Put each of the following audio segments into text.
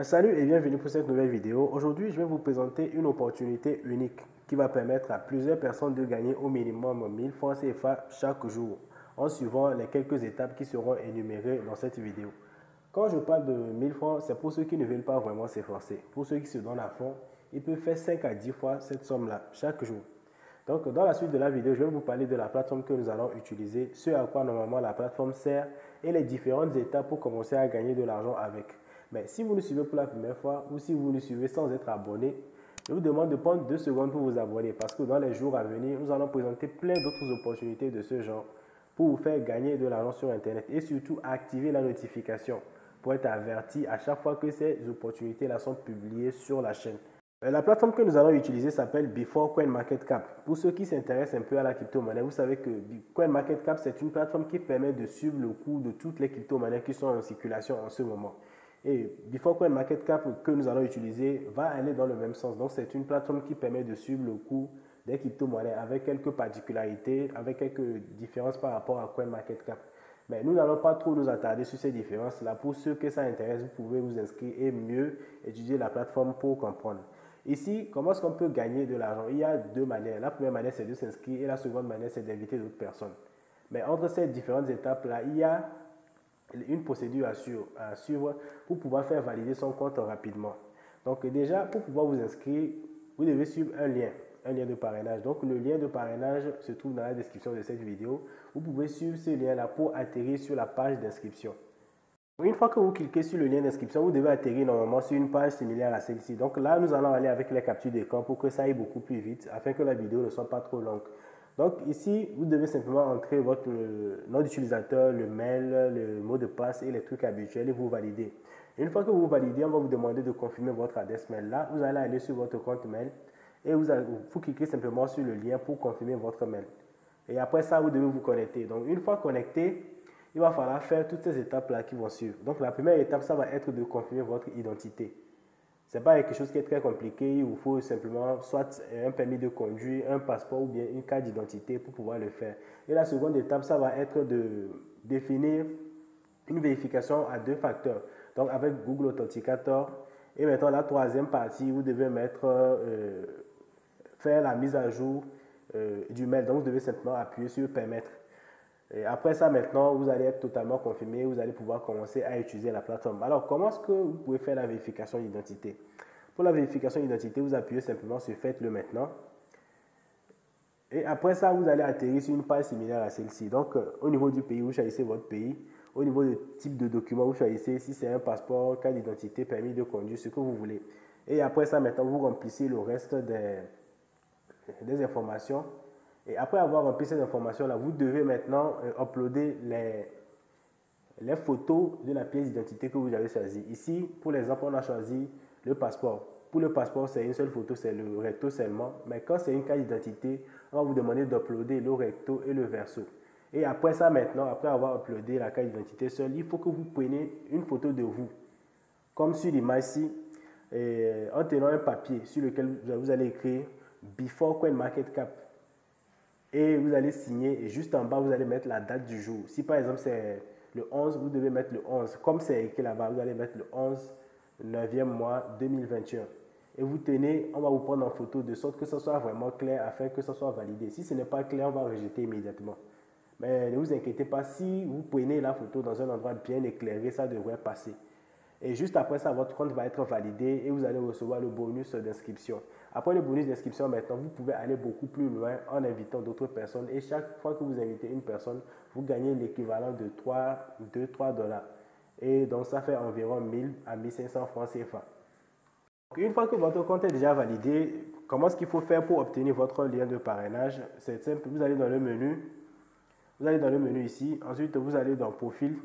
Salut et bienvenue pour cette nouvelle vidéo. Aujourd'hui, je vais vous présenter une opportunité unique qui va permettre à plusieurs personnes de gagner au minimum 1000 francs CFA chaque jour en suivant les quelques étapes qui seront énumérées dans cette vidéo. Quand je parle de 1000 francs, c'est pour ceux qui ne veulent pas vraiment s'efforcer. Pour ceux qui se donnent à fond, ils peuvent faire 5 à 10 fois cette somme-là chaque jour. Donc, dans la suite de la vidéo, je vais vous parler de la plateforme que nous allons utiliser, ce à quoi normalement la plateforme sert et les différentes étapes pour commencer à gagner de l'argent avec. Mais si vous nous suivez pour la première fois ou si vous nous suivez sans être abonné, je vous demande de prendre 2 secondes pour vous abonner parce que dans les jours à venir, nous allons présenter plein d'autres opportunités de ce genre pour vous faire gagner de l'argent sur Internet et surtout activer la notification pour être averti à chaque fois que ces opportunités-là sont publiées sur la chaîne. La plateforme que nous allons utiliser s'appelle Before CoinMarketCap. Pour ceux qui s'intéressent un peu à la crypto-monnaie, vous savez que CoinMarketCap, c'est une plateforme qui permet de suivre le cours de toutes les crypto-monnaies qui sont en circulation en ce moment. Et Before CoinMarketCap que nous allons utiliser va aller dans le même sens. Donc, c'est une plateforme qui permet de suivre le cours des crypto-monnaies avec quelques particularités, avec quelques différences par rapport à CoinMarketCap. Mais nous n'allons pas trop nous attarder sur ces différences-là. Pour ceux que ça intéresse, vous pouvez vous inscrire et mieux étudier la plateforme pour comprendre. Ici, comment est-ce qu'on peut gagner de l'argent? Il y a deux manières. La première manière, c'est de s'inscrire et la seconde manière, c'est d'inviter d'autres personnes. Mais entre ces différentes étapes-là, il y a une procédure à suivre pour pouvoir faire valider son compte rapidement. Donc déjà, pour pouvoir vous inscrire, vous devez suivre un lien de parrainage. Donc le lien de parrainage se trouve dans la description de cette vidéo. Vous pouvez suivre ce lien-là pour atterrir sur la page d'inscription. Une fois que vous cliquez sur le lien d'inscription, vous devez atterrir normalement sur une page similaire à celle-ci. Donc là, nous allons aller avec les captures d'écran pour que ça aille beaucoup plus vite, afin que la vidéo ne soit pas trop longue. Donc ici, vous devez simplement entrer votre nom d'utilisateur, le mail, le mot de passe et les trucs habituels et vous valider. Une fois que vous validez, on va vous demander de confirmer votre adresse mail. Là, vous allez aller sur votre compte mail et vous cliquez simplement sur le lien pour confirmer votre mail. Et après ça, vous devez vous connecter. Donc une fois connecté, il va falloir faire toutes ces étapes-là qui vont suivre. Donc la première étape, ça va être de confirmer votre identité. Ce n'est pas quelque chose qui est très compliqué. Il vous faut simplement soit un permis de conduire, un passeport ou bien une carte d'identité pour pouvoir le faire. Et la seconde étape, ça va être de définir une vérification à 2 facteurs. Donc avec Google Authenticator. Et maintenant, la troisième partie, vous devez faire la mise à jour du mail. Donc vous devez simplement appuyer sur permettre. Et après ça, maintenant, vous allez être totalement confirmé, vous allez pouvoir commencer à utiliser la plateforme. Alors, comment est-ce que vous pouvez faire la vérification d'identité? Pour la vérification d'identité, vous appuyez simplement sur Faites-le maintenant. Et après ça, vous allez atterrir sur une page similaire à celle-ci. Donc, au niveau du pays, vous choisissez votre pays. Au niveau du type de document, vous choisissez si c'est un passeport, carte d'identité, permis de conduire, ce que vous voulez. Et après ça, maintenant, vous remplissez le reste des informations. Et après avoir rempli ces informations-là, vous devez maintenant uploader les photos de la pièce d'identité que vous avez choisie. Ici, pour l'exemple, on a choisi le passeport. Pour le passeport, c'est une seule photo, c'est le recto seulement. Mais quand c'est une carte d'identité, on va vous demander d'uploader le recto et le verso. Et après ça, maintenant, après avoir uploadé la carte d'identité seule, il faut que vous preniez une photo de vous. Comme sur l'image-ci, en tenant un papier sur lequel vous allez écrire Before CoinMarketCap. Et vous allez signer et juste en bas, vous allez mettre la date du jour. Si par exemple c'est le 11, vous devez mettre le 11. Comme c'est écrit là-bas, vous allez mettre le 11, 9e mois 2021. Et vous tenez, on va vous prendre en photo de sorte que ce soit vraiment clair afin que ce soit validé. Si ce n'est pas clair, on va rejeter immédiatement. Mais ne vous inquiétez pas, si vous prenez la photo dans un endroit bien éclairé, ça devrait passer. Et juste après ça, votre compte va être validé et vous allez recevoir le bonus d'inscription. Après le bonus d'inscription, maintenant, vous pouvez aller beaucoup plus loin en invitant d'autres personnes. Et chaque fois que vous invitez une personne, vous gagnez l'équivalent de 3 dollars. Et donc, ça fait environ 1000 à 1500 francs CFA. Une fois que votre compte est déjà validé, comment est-ce qu'il faut faire pour obtenir votre lien de parrainage? C'est simple, vous allez dans le menu. Vous allez dans le menu ici. Ensuite, vous allez dans Profil.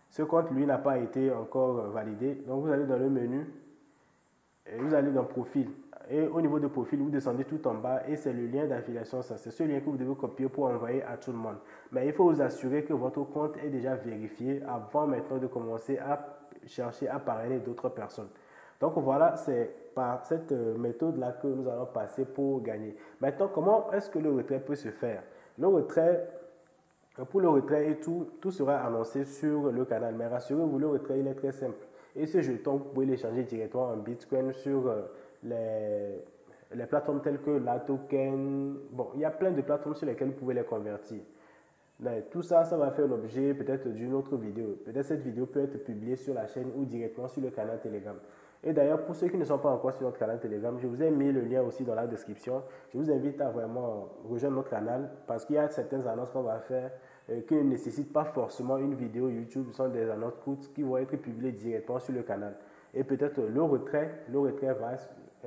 Ce compte, lui, n'a pas été encore validé. Donc, vous allez dans le menu et vous allez dans Profil. Et au niveau de Profil, vous descendez tout en bas et c'est le lien d'affiliation. C'est ce lien que vous devez copier pour envoyer à tout le monde. Mais il faut vous assurer que votre compte est déjà vérifié avant maintenant de commencer à chercher à parrainer d'autres personnes. Donc, voilà, c'est par cette méthode-là que nous allons passer pour gagner. Maintenant, comment est-ce que le retrait peut se faire? Le retrait... Pour le retrait et tout sera annoncé sur le canal. Mais rassurez-vous, le retrait, il est très simple. Et ce jeton, vous pouvez l'échanger directement en Bitcoin sur les plateformes telles que la token. Bon, il y a plein de plateformes sur lesquelles vous pouvez les convertir. Mais tout ça, ça va faire l'objet peut-être d'une autre vidéo. Peut-être cette vidéo peut être publiée sur la chaîne ou directement sur le canal Telegram. Et d'ailleurs, pour ceux qui ne sont pas encore sur notre canal Telegram, je vous ai mis le lien aussi dans la description. Je vous invite à vraiment rejoindre notre canal parce qu'il y a certaines annonces qu'on va faire qui ne nécessitent pas forcément une vidéo YouTube. Ce sont des annonces courtes qui vont être publiées directement sur le canal. Et peut-être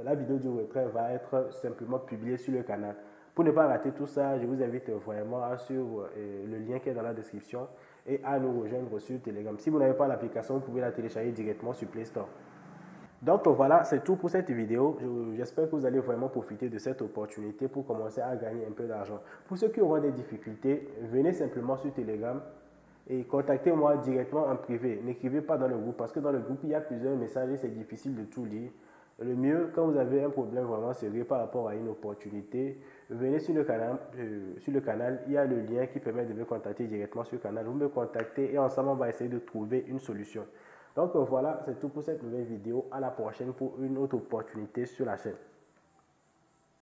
la vidéo du retrait va être simplement publiée sur le canal. Pour ne pas rater tout ça, je vous invite vraiment à suivre le lien qui est dans la description et à nous rejoindre sur Telegram. Si vous n'avez pas l'application, vous pouvez la télécharger directement sur Play Store. Donc voilà, c'est tout pour cette vidéo. J'espère que vous allez vraiment profiter de cette opportunité pour commencer à gagner un peu d'argent. Pour ceux qui auront des difficultés, venez simplement sur Telegram et contactez-moi directement en privé. N'écrivez pas dans le groupe parce que dans le groupe, il y a plusieurs messages et c'est difficile de tout lire. Le mieux, quand vous avez un problème vraiment sérieux par rapport à une opportunité, venez sur le canal. Il y a le lien qui permet de me contacter directement sur le canal. Vous me contactez et ensemble, on va essayer de trouver une solution. Donc voilà, c'est tout pour cette nouvelle vidéo. À la prochaine pour une autre opportunité sur la chaîne.